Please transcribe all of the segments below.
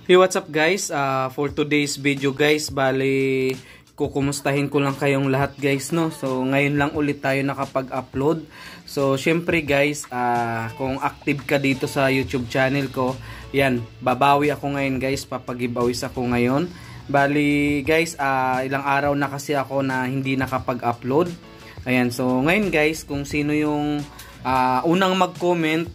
Hey, what's up guys? For today's video guys, bali kukumustahin ko lang kayong lahat guys, no? So ngayon lang ulit tayo nakapag-upload. So syempre guys, kung active ka dito sa YouTube channel ko, yan, babawi ako ngayon guys, papag-giveaways ako ngayon. Bali guys, ilang araw na kasi ako na hindi nakapag-upload. Ayan, so ngayon guys, kung sino yung unang mag-comment,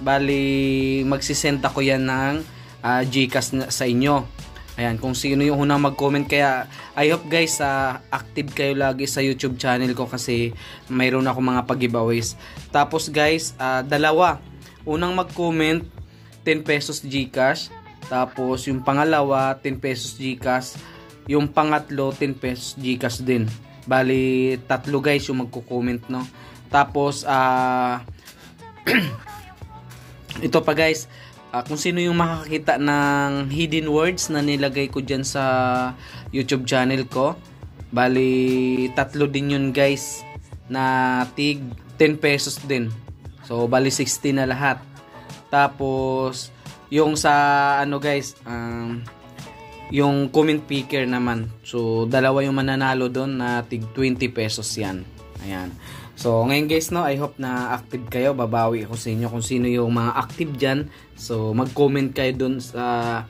bali magsisend ako yan ng Gcash sa inyo. Ayan, kung sino yung unang mag-comment. Kaya I hope guys active kayo lagi sa YouTube channel ko kasi mayroon ako mga pag-giveaways. Tapos guys, dalawa. Unang mag-comment, 10 pesos Gcash. Tapos yung pangalawa, 10 pesos Gcash. Yung pangatlo, 10 pesos Gcash din. Bali, tatlo guys yung magko-comment, no? Tapos ito pa guys, kung sino yung makakita ng hidden words na nilagay ko dyan sa YouTube channel ko, bali tatlo din yun guys, na tig 10 pesos din. So bali 60 na lahat. Tapos yung sa ano guys, yung comment picker naman, so dalawa yung mananalo doon na tig 20 pesos yan. Ayan. So ngayon guys, no, I hope na active kayo. Babawi ako sa inyo kung sino yung mga active dyan. So mag-comment kayo dun sa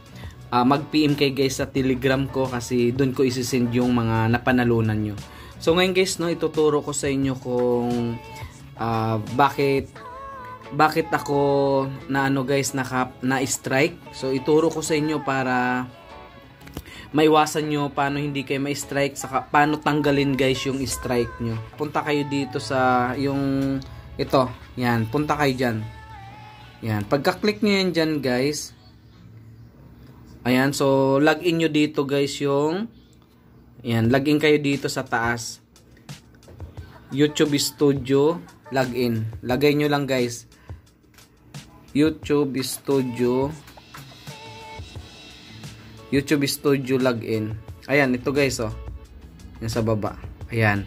mag-PM kayo guys sa Telegram ko kasi dun ko isi-send yung mga napanalunan nyo. So ngayon guys, no, ituturo ko sa inyo kung bakit ako na ano guys na-strike. So ituro ko sa inyo para maiwasan nyo paano hindi kayo ma-strike, saka paano tanggalin guys yung strike nyo. Punta kayo dito sa yung ito, yan, punta kayo dyan, yan, pagka-click nyo yan dyan guys, ayan, so login nyo dito guys yung, yan, login kayo dito sa taas, YouTube Studio, login, lagay nyo lang guys, YouTube Studio login. Ayan, ito guys, oh. Yan sa baba. Ayan.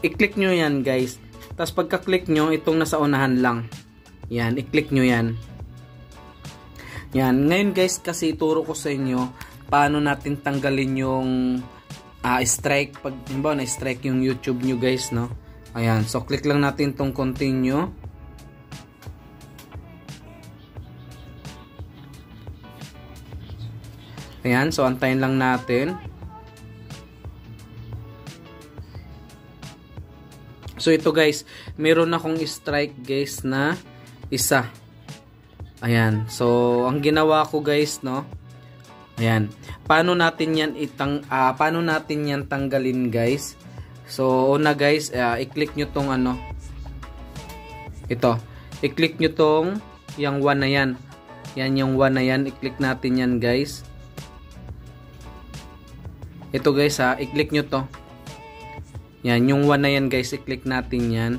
I-click nyo yan guys. Tapos pagka-click nyo, itong nasa unahan lang. Yan, i-click nyo yan. Yan. Ngayon guys, kasi ituro ko sa inyo paano natin tanggalin yung strike. Pag halimbawa na-strike yung YouTube nyo guys, no? Ayan. So, click lang natin itong continue. Ayan, so antayin lang natin. So ito guys, meron akong strike guys na isa. Ayan, so ang ginawa ko guys, no. Ayan, paano natin yan tanggalin guys? So una guys, i-click nyo tong ano. Ito, i-click nyo tong yung one na yan. Yan yung one na yan, i-click natin yan guys. Ito guys i-click nyo to. Yan, yung one na yan guys, i-click natin yan.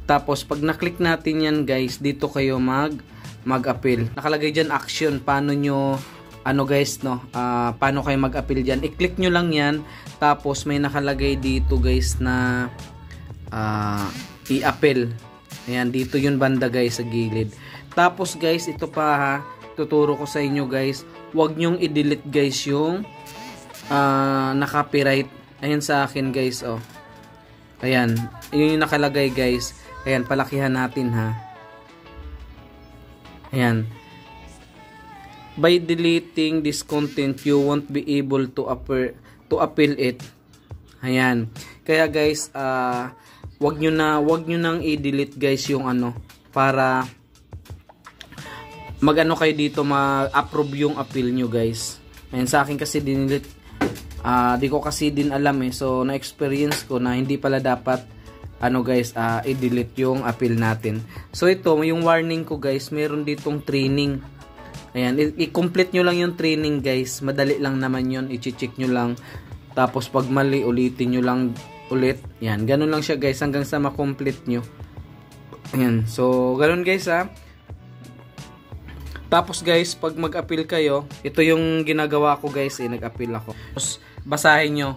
Tapos pag na-click natin yan guys, dito kayo mag-appeal. Nakalagay dyan action, paano nyo, ano guys, no, paano kayo mag-appeal dyan. I-click nyo lang yan. Tapos may nakalagay dito guys na i-appeal. Ayan, dito yun banda guys sa gilid. Tapos guys, ito pa tuturo ko sa inyo guys. Huwag nyong i-delete guys yung na-copyright. Ayan sa akin guys, oh. Ayan, yun yung nakalagay guys. Ayan, palakihan natin ha. Ayan. By deleting this content, you won't be able to appeal it. Ayan. Kaya guys, wag nyo nang i-delete guys yung ano, para mag-ano kayo dito, ma-approve yung appeal nyo guys. Ayan, sa akin kasi dinelete. Di ko kasi din alam so na-experience ko na hindi pala dapat ano guys, i-delete yung appeal natin. So ito, yung warning ko guys, meron ditong training. Ayan, i-complete nyo lang yung training guys. Madali lang naman yun, i-check nyo lang. Tapos pag mali, ulitin nyo lang ulit. Ayan, ganun lang siya guys hanggang sa ma-complete nyo. Ayan, so ganun guys Tapos guys, pag mag-appeal kayo, ito yung ginagawa ko guys, nag-appeal ako. Tapos basahin nyo.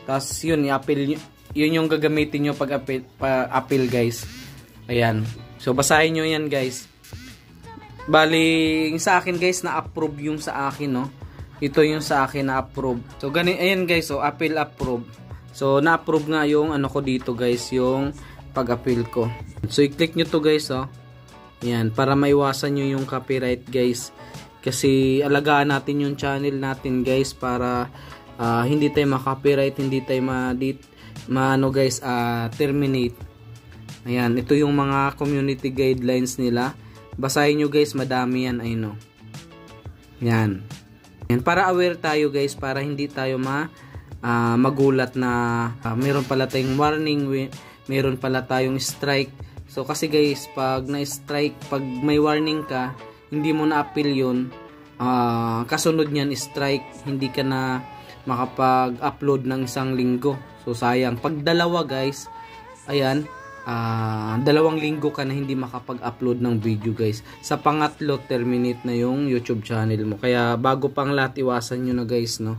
Tapos yun, i-appeal nyo. Yun yung gagamitin nyo pag appeal guys. Ayan. So basahin nyo yan guys. Bali, sa akin guys, na-approve yung sa akin, no. ito yung sa akin na approve. So ayan guys, so appeal approve. So na-approve nga yung ano ko dito guys, yung pag-appeal ko. So i-click nyo to guys, oh. Yan, para maiwasan nyo yung copyright guys. Kasi alagaan natin yung channel natin guys para hindi tayo ma-copyright, hindi tayo terminate. Ayan, ito yung mga community guidelines nila. Basahin nyo guys, madami yan, I know. Yan. Yan, para aware tayo guys, para hindi tayo magulat na meron pala tayong warning, meron pala tayong strike. So kasi guys, pag na-strike, pag may warning ka, hindi mo na-appeal yun, kasunod niyan strike, hindi ka na makapag-upload ng 1 linggo. So sayang. Pag dalawa guys, ayan, 2 linggo ka na hindi makapag-upload ng video guys. Sa pangatlo, terminate na yung YouTube channel mo. Kaya bago pang lahat, iwasan nyo na guys, no.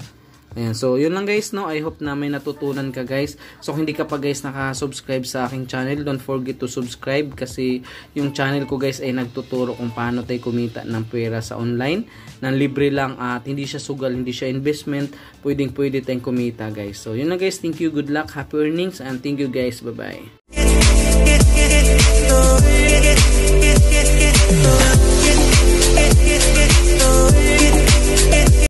Ayan, so yun lang guys, no. I hope na may natutunan ka guys. So hindi ka pa guys naka-subscribe sa aking channel, don't forget to subscribe kasi yung channel ko guys ay nagtuturo kung paano tayo kumita ng pera sa online. Nang libre lang at hindi siya sugal, hindi siya investment. Pwede tayong kumita guys. So yun lang guys, thank you, good luck, happy earnings, and thank you guys, bye bye.